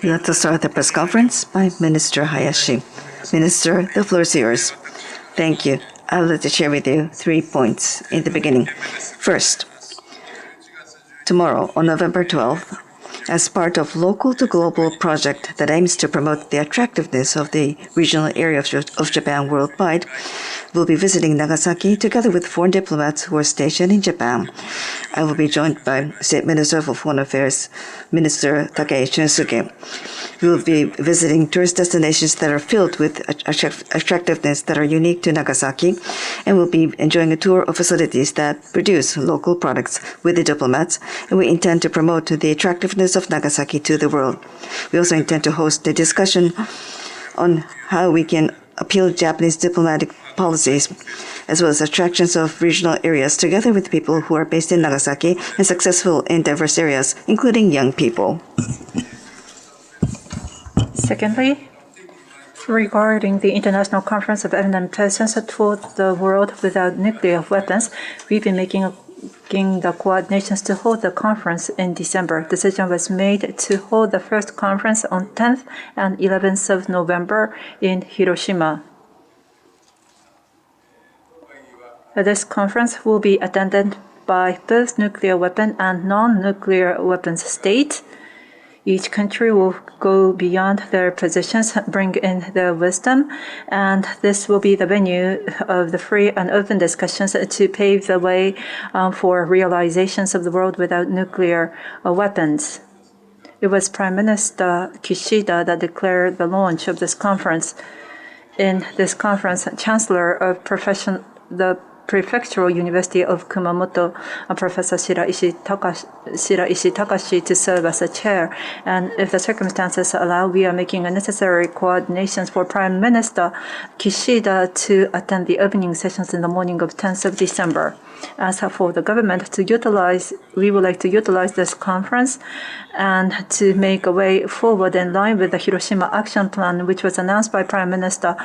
We have to start the press conference by Minister Hayashi. Minister, the floor is yours. Thank you. I would like to share with you 3 points in the beginning. First, tomorrow on November 12th, as part of Local to Global project that aims to promote the attractiveness of the regional area of Japan worldwide, we'll be visiting Nagasaki together with foreign diplomats who are stationed in Japan. I will be joined by State Minister for Foreign Affairs, Minister Takeichi Shunsuke. We will be visiting tourist destinations that are filled with attractiveness that are unique to Nagasaki, and we'll be enjoying a tour of facilities that produce local products with the diplomats, and we intend to promote the attractiveness of Nagasaki to the world. We also intend to host a discussion on how we can appeal Japanese diplomatic policies, as well as attractions of regional areas together with people who are based in Nagasaki and successful in diverse areas, including young people. Secondly, regarding the International Conference of Eminent Persons toward the World Without Nuclear Weapons, we've been making the coordinations to hold the conference in December. Decision was made to hold the first conference on 10th and 11th of November in Hiroshima. This conference will be attended by both nuclear weapon and non-nuclear weapons states. Each country will go beyond their positions, bring in their wisdom, and this will be the venue of the free and open discussions to pave the way for realizations of the world without nuclear weapons. It was Prime Minister Kishida that declared the launch of this conference. In this conference, Chancellor of the Prefectural University of Kumamoto, Professor Shiraishi Takashi, to serve as a chair. And if the circumstances allow, we are making a necessary coordinations for Prime Minister Kishida to attend the opening sessions in the morning of 10th of December. As for the government to utilize, we would like to utilize this conference and to make a way forward in line with the Hiroshima Action Plan, which was announced by Prime Minister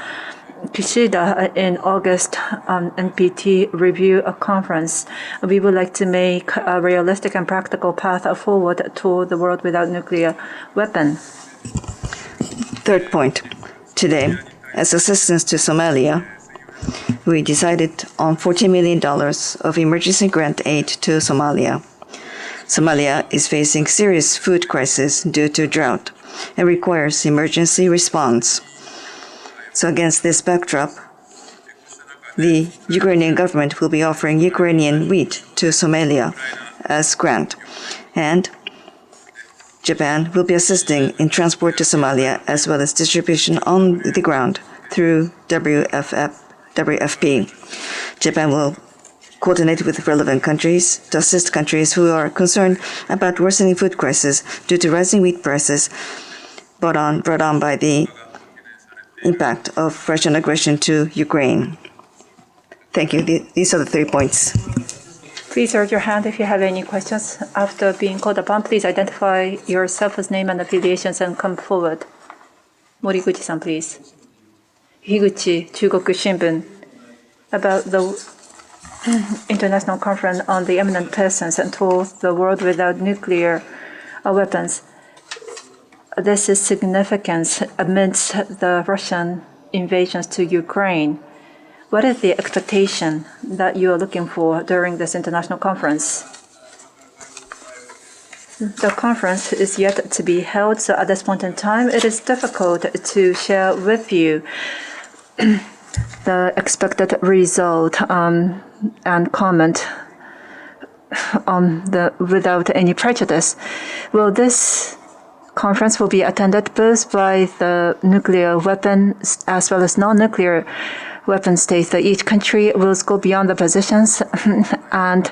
Kishida in August NPT review conference. We would like to make a realistic and practical path forward toward the world without nuclear weapon. Third point. Today, as assistance to Somalia, we decided on $14 million of emergency grant aid to Somalia. Somalia is facing serious food crisis due to drought and requires emergency response. So against this backdrop, the Ukrainian government will be offering Ukrainian wheat to Somalia as grant, and Japan will be assisting in transport to Somalia as well as distribution on the ground through WFP. Japan will coordinate with relevant countries to assist countries who are concerned about worsening food crisis due to rising wheat prices brought on by the impact of Russian aggression to Ukraine. Thank you. These are the 3 points. Please raise your hand if you have any questions. After being called upon, please identify yourself as name and affiliations and come forward. Moriguchi-san, please. Higuchi, Chugoku Shimbun. About the International Conference on the Eminent Persons and toward the world without nuclear weapons. This is significant amidst the Russian invasions to Ukraine. What is the expectation that you are looking for during this international conference? The conference is yet to be held, so at this point in time, it is difficult to share with you the expected result and comment on without any prejudice. Well, this conference will be attended both by the nuclear weapon as well as non-nuclear weapon states. That each country will go beyond the positions and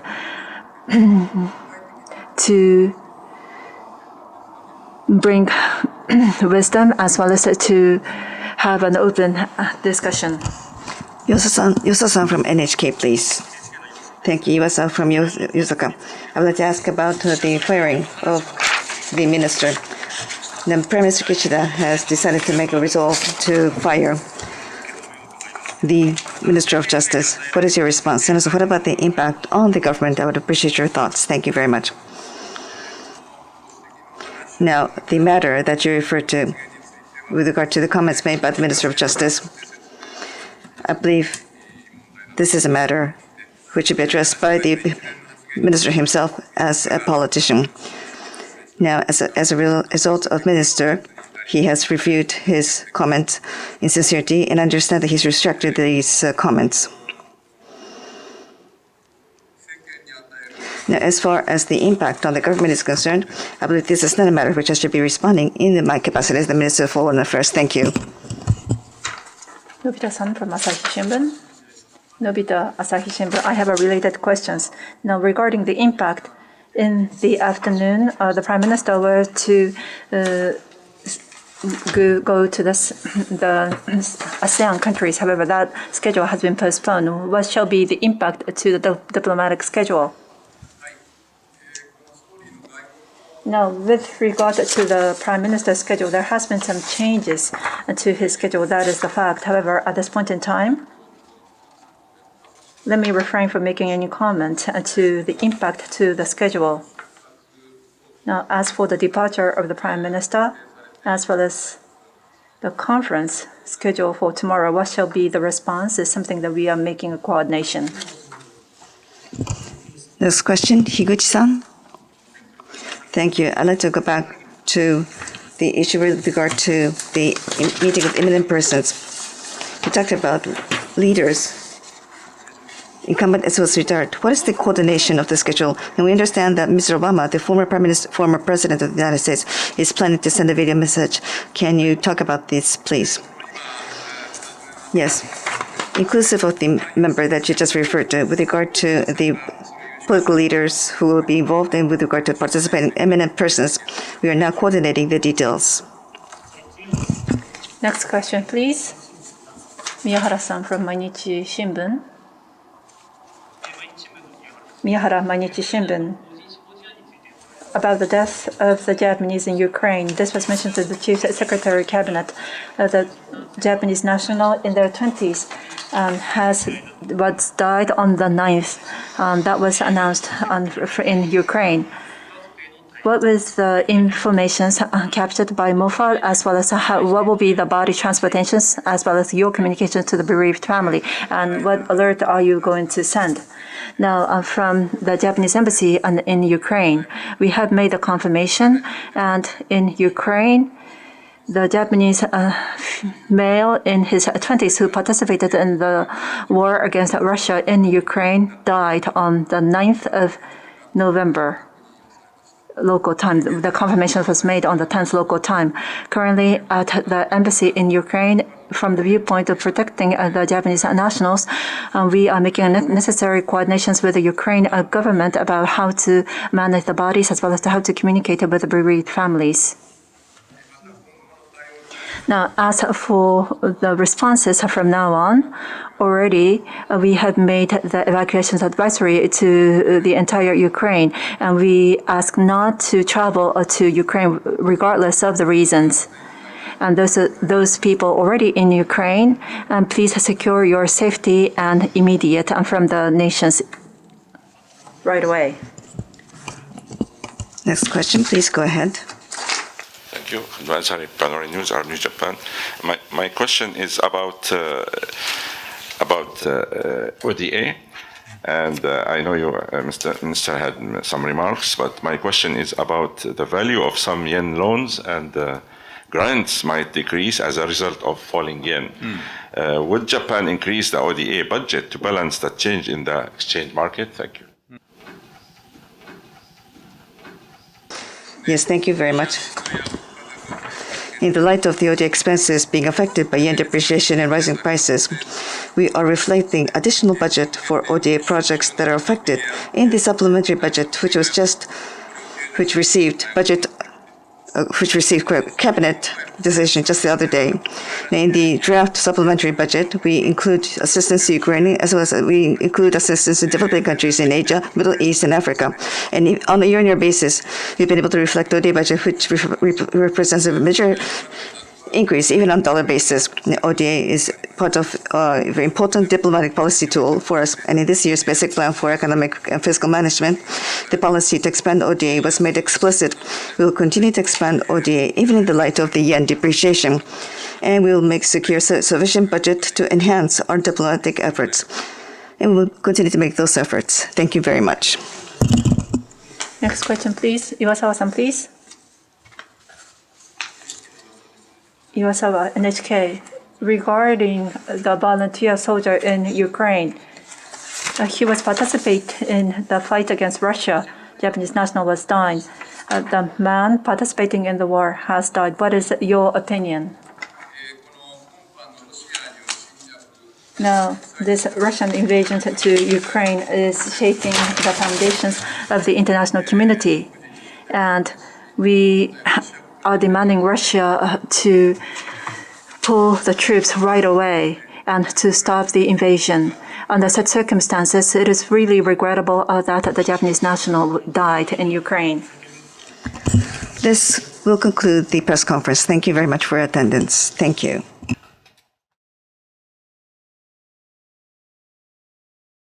to bring wisdom as well as to have an open discussion. Yosa-san from NHK, please. Thank you. Iwasa from Yosaka. I would like to ask about the firing of the minister. The Prime Minister Kishida has decided to make a resolve to fire the Minister of Justice. What is your response? And also, what about the impact on the government? I would appreciate your thoughts. Thank you very much. Now, the matter that you referred to with regard to the comments made by the Minister of Justice, I believe this is a matter which should be addressed by the Minister himself as a politician. Now, as a result of Minister, he has reviewed his comment in sincerity and understand that he's restricted these comments. Now, as far as the impact on the government is concerned, I believe this is not a matter which I should be responding in my capacity as the Minister of Foreign Affairs. Thank you. Nobita-san from Asahi Shimbun. Nobita, Asahi Shimbun. I have a related questions. Now, regarding the impact, in the afternoon, the Prime Minister were to go to the ASEAN countries. However, that schedule has been postponed. What shall be the impact to the diplomatic schedule? Now, with regard to the Prime Minister's schedule, there has been some changes to his schedule. That is the fact. However, at this point in time, let me refrain from making any comment to the impact to the schedule. Now, as for the departure of the Prime Minister, as well as the conference schedule for tomorrow, what shall be the response is something that we are making a coordination. Next question, Higuchi-san. Thank you. I'd like to go back to the issue with regard to the meeting of eminent persons. We talked about leaders, incumbent as well as retired. What is the coordination of the schedule? And we understand that Mr. Obama, the former president of the United States, is planning to send a video message. Can you talk about this, please? Yes. Inclusive of the member that you just referred to, with regard to the political leaders who will be involved in with regard to participating eminent persons, we are now coordinating the details. Next question, please. Miyahara-san from Mainichi Shimbun. Miyahara, Mainichi Shimbun. About the death of the Japanese in Ukraine. This was mentioned to the Chief Secretary Cabinet. The Japanese national in their 20s was died on the 9th. That was announced in Ukraine. What was the information captured by MOFA, as well as what will be the body transportations, as well as your communication to the bereaved family, and what alert are you going to send? Now, from the Japanese embassy in Ukraine, we have made a confirmation, and in Ukraine, the Japanese male in his 20s who participated in the war against Russia in Ukraine died on the 9th of November. Local time. The confirmation was made on the 10th local time. Currently, at the embassy in Ukraine, from the viewpoint of protecting the Japanese nationals, we are making necessary coordinations with the Ukraine government about how to manage the bodies as well as how to communicate with the bereaved families. Now, as for the responses from now on, already we have made the evacuations advisory to the entire Ukraine, and we ask not to travel to Ukraine regardless of the reasons. And those people already in Ukraine, please secure your safety and immediate and from the nations right away. Next question, please go ahead. Thank you. Advisory Panori News, our New Japan. My question is about ODA, and I know you, Mr. Minister, had some remarks, but my question is about the value of some yen loans and grants might decrease as a result of falling yen. Would Japan increase the ODA budget to balance the change in the exchange market? Thank you. Yes, thank you very much. In the light of the ODA expenses being affected by yen depreciation and rising prices, we are reflecting additional budget for ODA projects that are affected in the supplementary budget, which received cabinet decision just the other day. In the draft supplementary budget, we include assistance to Ukraine, as well as we include assistance to developing countries in Asia, Middle East, and Africa. And on a year-on-year basis, we've been able to reflect ODA budget, which represents a major increase, even on dollar basis. ODA is part of a very important diplomatic policy tool for us. And in this year's basic plan for economic and fiscal management, the policy to expand ODA was made explicit. We will continue to expand ODA even in the light of the yen depreciation. And we will make secure sufficient budget to enhance our diplomatic efforts. And we will continue to make those efforts. Thank you very much. Next question, please. Iwasawa-san, please. Iwasawa, NHK. Regarding the volunteer soldier in Ukraine, he was participating in the fight against Russia. Japanese national was dying. The man participating in the war has died. What is your opinion? Now, this Russian invasion to Ukraine is shaking the foundations of the international community. And we are demanding Russia to pull the troops right away and to stop the invasion. Under such circumstances, it is really regrettable that the Japanese national died in Ukraine. This will conclude the press conference. Thank you very much for your attendance. Thank you.